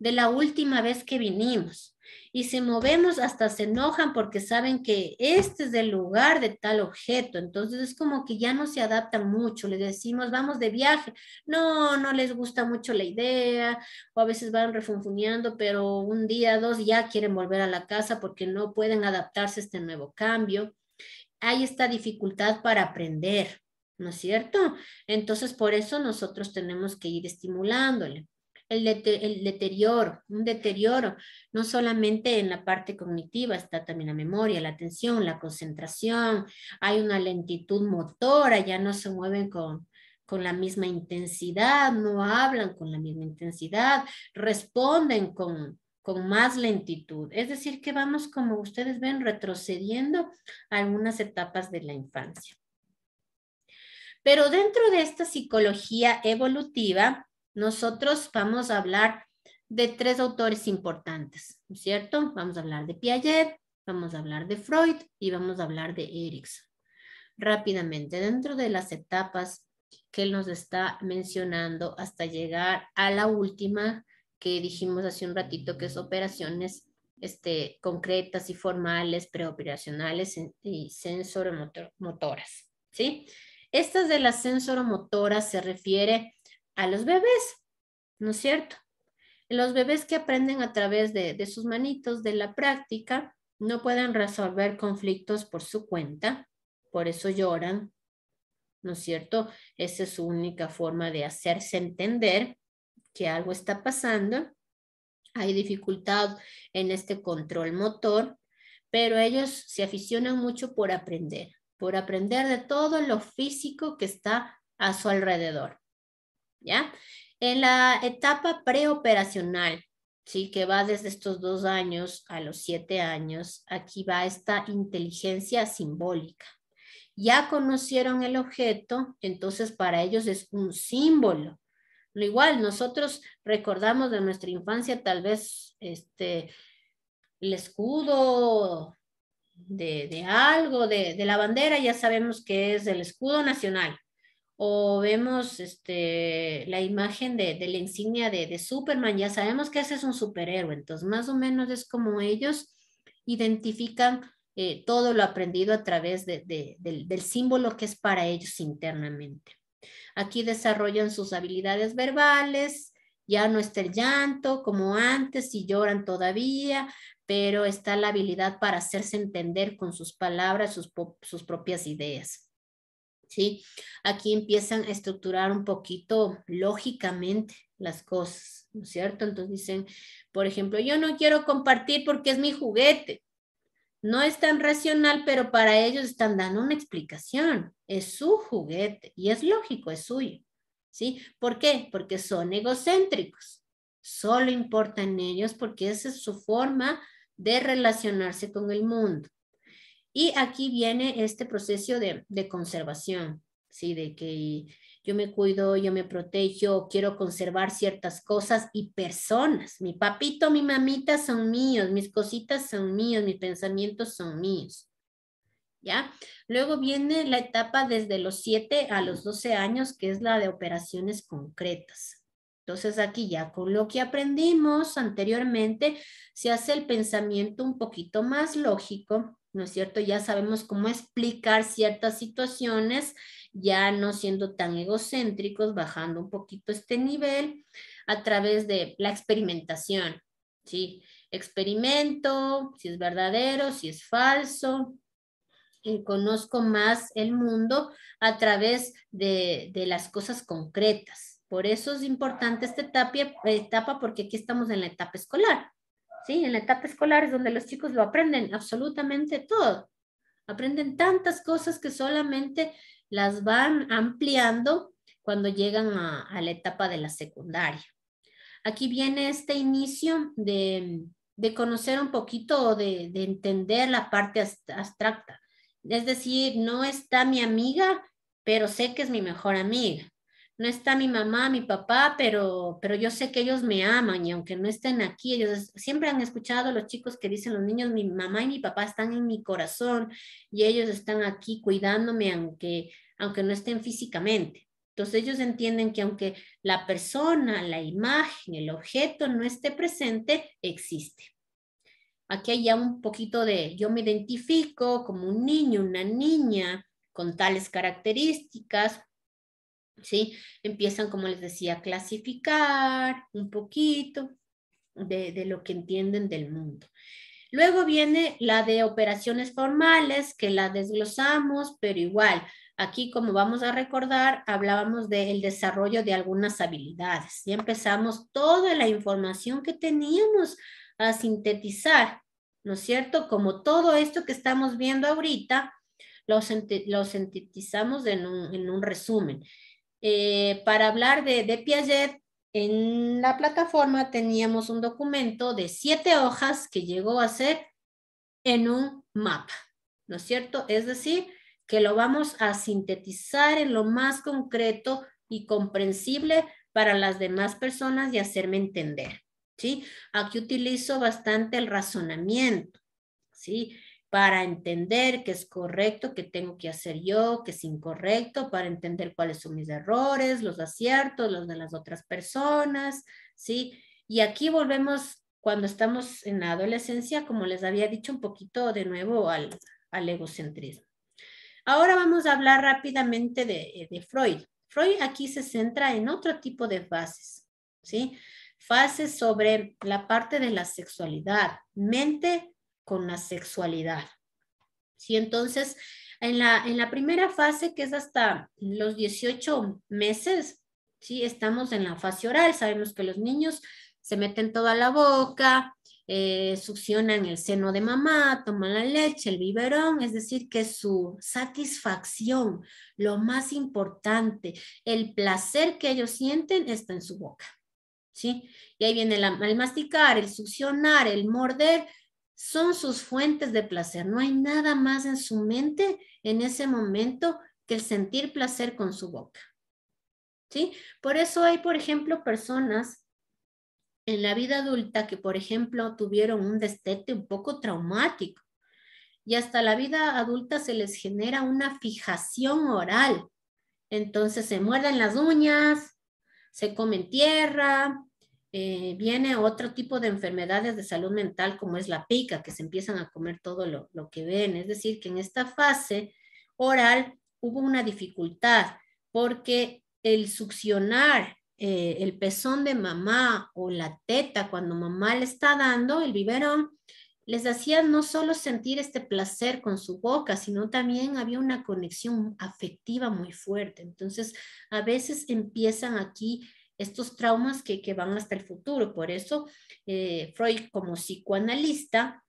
de la última vez que vinimos. Y si movemos, hasta se enojan porque saben que este es el lugar de tal objeto. Entonces es como que ya no se adaptan mucho. Les decimos, vamos de viaje. No, no les gusta mucho la idea, o a veces van refunfuñando, pero un día, dos ya quieren volver a la casa porque no pueden adaptarse a este nuevo cambio. Hay esta dificultad para aprender, ¿no es cierto? Entonces, por eso nosotros tenemos que ir estimulándole. El deterioro, un deterioro, no solamente en la parte cognitiva, está también la memoria, la atención, la concentración, hay una lentitud motora, ya no se mueven con la misma intensidad, no hablan con la misma intensidad, responden con más lentitud. Es decir, que vamos, como ustedes ven, retrocediendo a algunas etapas de la infancia. Pero dentro de esta psicología evolutiva, nosotros vamos a hablar de tres autores importantes, ¿no es cierto? Vamos a hablar de Piaget, vamos a hablar de Freud y vamos a hablar de Erikson. Rápidamente, dentro de las etapas que él nos está mencionando hasta llegar a la última que dijimos hace un ratito, que es operaciones concretas y formales, preoperacionales y sensoromotoras, ¿sí? Estas de las sensoromotoras se refiere a los bebés, ¿no es cierto? Los bebés que aprenden a través de sus manitos, de la práctica, no pueden resolver conflictos por su cuenta, por eso lloran, ¿no es cierto? Esa es su única forma de hacerse entender que algo está pasando. Hay dificultad en este control motor, pero ellos se aficionan mucho por aprender de todo lo físico que está a su alrededor, ¿ya? En la etapa preoperacional, ¿sí? Que va desde estos 2 años a los 7 años, aquí va esta inteligencia simbólica. Ya conocieron el objeto, entonces para ellos es un símbolo. Lo igual, nosotros recordamos de nuestra infancia tal vez el escudo de algo, de la bandera, ya sabemos que es el escudo nacional. O vemos la imagen de la insignia de Superman, ya sabemos que ese es un superhéroe. Entonces, más o menos es como ellos identifican todo lo aprendido a través del símbolo que es para ellos internamente. Aquí desarrollan sus habilidades verbales, ya no está el llanto como antes, si lloran todavía, pero está la habilidad para hacerse entender con sus palabras, sus propias ideas. ¿Sí? Aquí empiezan a estructurar un poquito lógicamente las cosas, ¿no es cierto? Entonces dicen, por ejemplo, yo no quiero compartir porque es mi juguete. No es tan racional, pero para ellos están dando una explicación. Es su juguete y es lógico, es suyo. ¿Sí? ¿Por qué? Porque son egocéntricos. Solo importa en ellos porque esa es su forma de relacionarse con el mundo. Y aquí viene este proceso de conservación, ¿sí? De que yo me cuido, yo me protejo, quiero conservar ciertas cosas y personas. Mi papito, mi mamita son míos, mis cositas son míos, mis pensamientos son míos. ¿Ya? Luego viene la etapa desde los 7 a los 12 años, que es la de operaciones concretas. Entonces aquí ya con lo que aprendimos anteriormente, se hace el pensamiento un poquito más lógico, ¿no es cierto? Ya sabemos cómo explicar ciertas situaciones, ya no siendo tan egocéntricos, bajando un poquito este nivel a través de la experimentación, ¿sí? Experimento, si es verdadero, si es falso, conozco más el mundo a través de las cosas concretas. Por eso es importante esta etapa porque aquí estamos en la etapa escolar. ¿Sí? En la etapa escolar es donde los chicos lo aprenden absolutamente todo. Aprenden tantas cosas que solamente las van ampliando cuando llegan a la etapa de la secundaria. Aquí viene este inicio de conocer un poquito, de entender la parte abstracta. Es decir, no está mi amiga, pero sé que es mi mejor amiga. No está mi mamá, mi papá, pero yo sé que ellos me aman y aunque no estén aquí, ellos siempre han escuchado a los chicos que dicen los niños, mi mamá y mi papá están en mi corazón y ellos están aquí cuidándome aunque no estén físicamente. Entonces ellos entienden que aunque la persona, la imagen, el objeto no esté presente, existe. Aquí hay ya un poquito de yo me identifico como un niño, una niña con tales características, ¿sí? Empiezan, como les decía, a clasificar un poquito de lo que entienden del mundo. Luego viene la de operaciones formales, que la desglosamos, pero igual, aquí como vamos a recordar, hablábamos del desarrollo de algunas habilidades. Ya empezamos toda la información que teníamos a sintetizar, ¿no es cierto? Como todo esto que estamos viendo ahorita, lo sintetizamos en un resumen. Para hablar de Piaget, en la plataforma teníamos un documento de 7 hojas que llegó a ser en un mapa, ¿no es cierto? Es decir, que lo vamos a sintetizar en lo más concreto y comprensible para las demás personas y hacerme entender, ¿sí? Aquí utilizo bastante el razonamiento, ¿sí? Para entender qué es correcto, qué tengo que hacer yo, qué es incorrecto, para entender cuáles son mis errores, los aciertos, los de las otras personas, ¿sí? Y aquí volvemos, cuando estamos en la adolescencia, como les había dicho, un poquito de nuevo al egocentrismo. Ahora vamos a hablar rápidamente de Freud. Freud aquí se centra en otro tipo de fases, ¿sí? Fases sobre la parte de la sexualidad, mente con la sexualidad. ¿Sí? Entonces, en la primera fase, que es hasta los 18 meses, ¿sí? Estamos en la fase oral. Sabemos que los niños se meten toda la boca, succionan el seno de mamá, toman la leche, el biberón, es decir, que su satisfacción, lo más importante, el placer que ellos sienten está en su boca, ¿sí? Y ahí viene el masticar, el succionar, el morder, son sus fuentes de placer. No hay nada más en su mente en ese momento que el sentir placer con su boca, ¿sí? Por eso hay, por ejemplo, personas en la vida adulta que, por ejemplo, tuvieron un destete un poco traumático y hasta la vida adulta se les genera una fijación oral. Entonces se muerden las uñas, se comen tierra, viene otro tipo de enfermedades de salud mental como es la pica, que se empiezan a comer todo lo que ven. Es decir, que en esta fase oral hubo una dificultad porque el succionar el pezón de mamá o la teta cuando mamá le está dando el biberón, les hacía no solo sentir este placer con su boca, sino también había una conexión afectiva muy fuerte. Entonces, a veces empiezan aquí estos traumas que van hasta el futuro. Por eso, Freud como psicoanalista,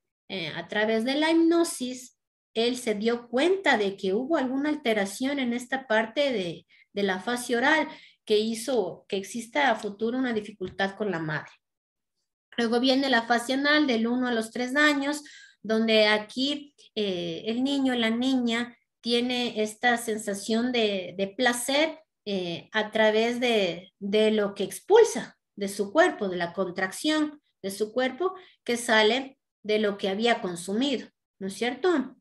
a través de la hipnosis, él se dio cuenta de que hubo alguna alteración en esta parte de la fase oral que hizo que exista a futuro una dificultad con la madre. Luego viene la fase anal del 1 a los 3 años, donde aquí el niño, la niña, tiene esta sensación de placer a través de lo que expulsa de su cuerpo, de la contracción de su cuerpo que sale de lo que había consumido, ¿no es cierto?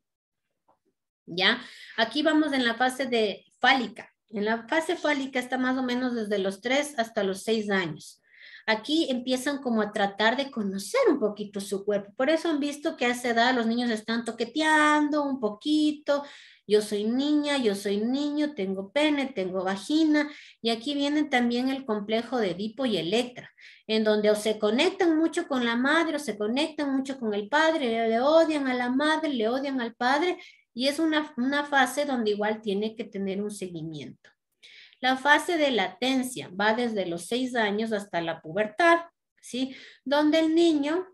¿Ya? Aquí vamos en la fase de fálica. En la fase fálica está más o menos desde los 3 hasta los 6 años. Aquí empiezan como a tratar de conocer un poquito su cuerpo. Por eso han visto que a esa edad los niños están toqueteando un poquito. Yo soy niña, yo soy niño, tengo pene, tengo vagina. Y aquí viene también el complejo de Edipo y Electra, en donde o se conectan mucho con la madre o se conectan mucho con el padre, le odian a la madre, le odian al padre, y es una fase donde igual tiene que tener un seguimiento. La fase de latencia va desde los 6 años hasta la pubertad, ¿sí? Donde el niño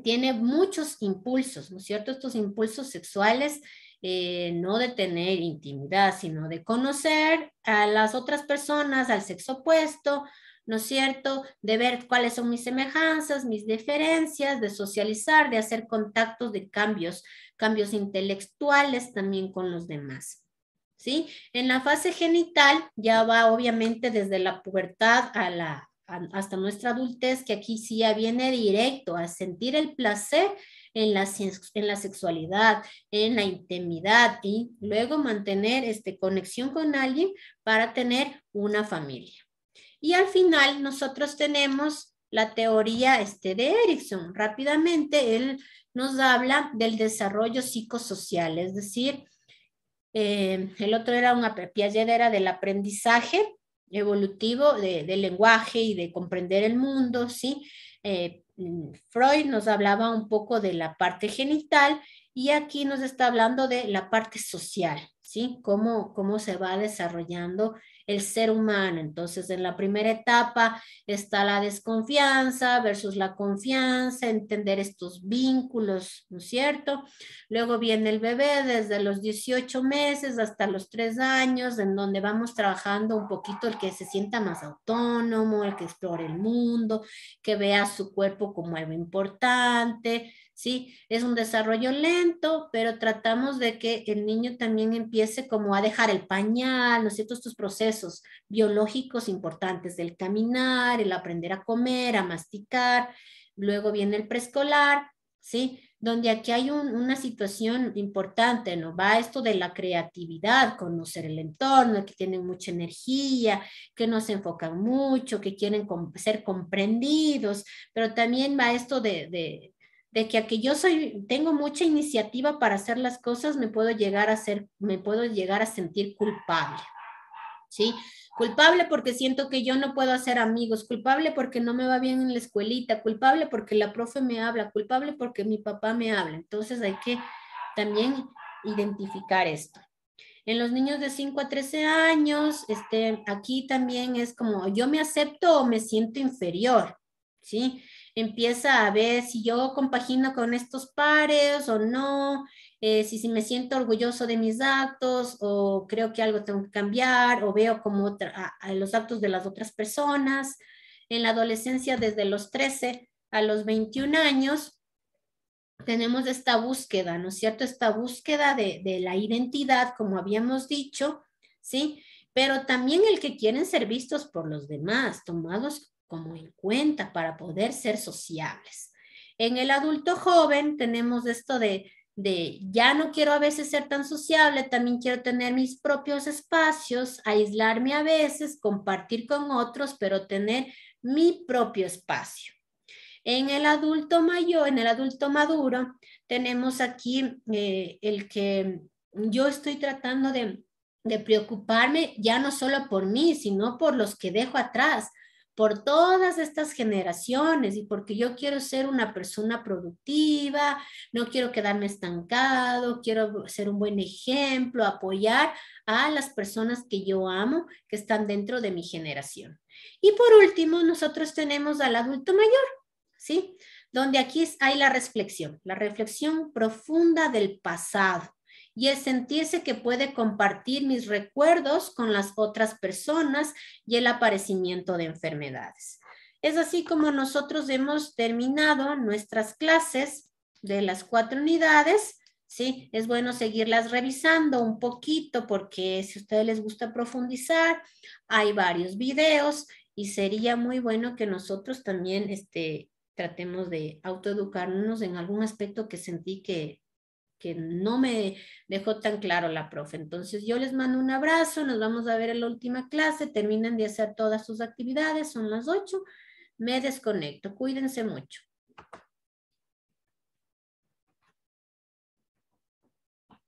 tiene muchos impulsos, ¿no es cierto? Estos impulsos sexuales, no de tener intimidad, sino de conocer a las otras personas, al sexo opuesto, ¿no es cierto? De ver cuáles son mis semejanzas, mis diferencias, de socializar, de hacer contactos, de cambios intelectuales también con los demás, ¿sí? En la fase genital ya va obviamente desde la pubertad hasta nuestra adultez, que aquí sí ya viene directo a sentir el placer en la sexualidad, en la intimidad y luego mantener conexión con alguien para tener una familia. Y al final nosotros tenemos la teoría de Erikson. Rápidamente él nos habla del desarrollo psicosocial, es decir, el otro era Piaget era del aprendizaje evolutivo del lenguaje y de comprender el mundo, ¿sí? Freud nos hablaba un poco de la parte genital y aquí nos está hablando de la parte social, ¿sí? Cómo se va desarrollando el ser humano. Entonces, en la primera etapa está la desconfianza versus la confianza, entender estos vínculos, ¿no es cierto? Luego viene el bebé desde los 18 meses hasta los 3 años, en donde vamos trabajando un poquito el que se sienta más autónomo, el que explore el mundo, que vea su cuerpo como algo importante, ¿sí? Es un desarrollo lento, pero tratamos de que el niño también empiece como a dejar el pañal, ¿no es cierto? Estos procesos biológicos importantes del caminar, el aprender a comer, a masticar. Luego viene el preescolar, ¿sí? Donde aquí hay una situación importante, ¿no? Va esto de la creatividad, conocer el entorno, que tienen mucha energía, que no se enfocan mucho, que quieren ser comprendidos, pero también va esto de que aquí yo tengo mucha iniciativa para hacer las cosas, me puedo llegar a sentir culpable, ¿sí? Culpable porque siento que yo no puedo hacer amigos, culpable porque no me va bien en la escuelita, culpable porque la profe me habla, culpable porque mi papá me habla. Entonces hay que también identificar esto. En los niños de 5 a 13 años, aquí también es como yo me acepto o me siento inferior, ¿sí? Empieza a ver si yo compagino con estos pares o no, si me siento orgulloso de mis actos o creo que algo tengo que cambiar o veo como a los actos de las otras personas. En la adolescencia, desde los 13 a los 21 años, tenemos esta búsqueda, ¿no es cierto? Esta búsqueda de la identidad, como habíamos dicho, ¿sí? Pero también el que quieren ser vistos por los demás, tomados como en cuenta para poder ser sociables. En el adulto joven tenemos esto de ya no quiero a veces ser tan sociable, también quiero tener mis propios espacios, aislarme a veces, compartir con otros, pero tener mi propio espacio. En el adulto mayor, en el adulto maduro, tenemos aquí el que yo estoy tratando de preocuparme ya no solo por mí, sino por los que dejo atrás, por todas estas generaciones y porque yo quiero ser una persona productiva, no quiero quedarme estancado, quiero ser un buen ejemplo, apoyar a las personas que yo amo, que están dentro de mi generación. Y por último, nosotros tenemos al adulto mayor, ¿sí? Donde aquí hay la reflexión profunda del pasado y el sentirse que puede compartir mis recuerdos con las otras personas y el aparecimiento de enfermedades. Es así como nosotros hemos terminado nuestras clases de las 4 unidades, ¿sí? Es bueno seguirlas revisando un poquito porque si a ustedes les gusta profundizar, hay varios videos y sería muy bueno que nosotros también tratemos de autoeducarnos en algún aspecto que sentí que no me dejó tan claro la profe. Entonces yo les mando un abrazo, nos vamos a ver en la última clase, terminen de hacer todas sus actividades, son las 8, me desconecto, cuídense mucho.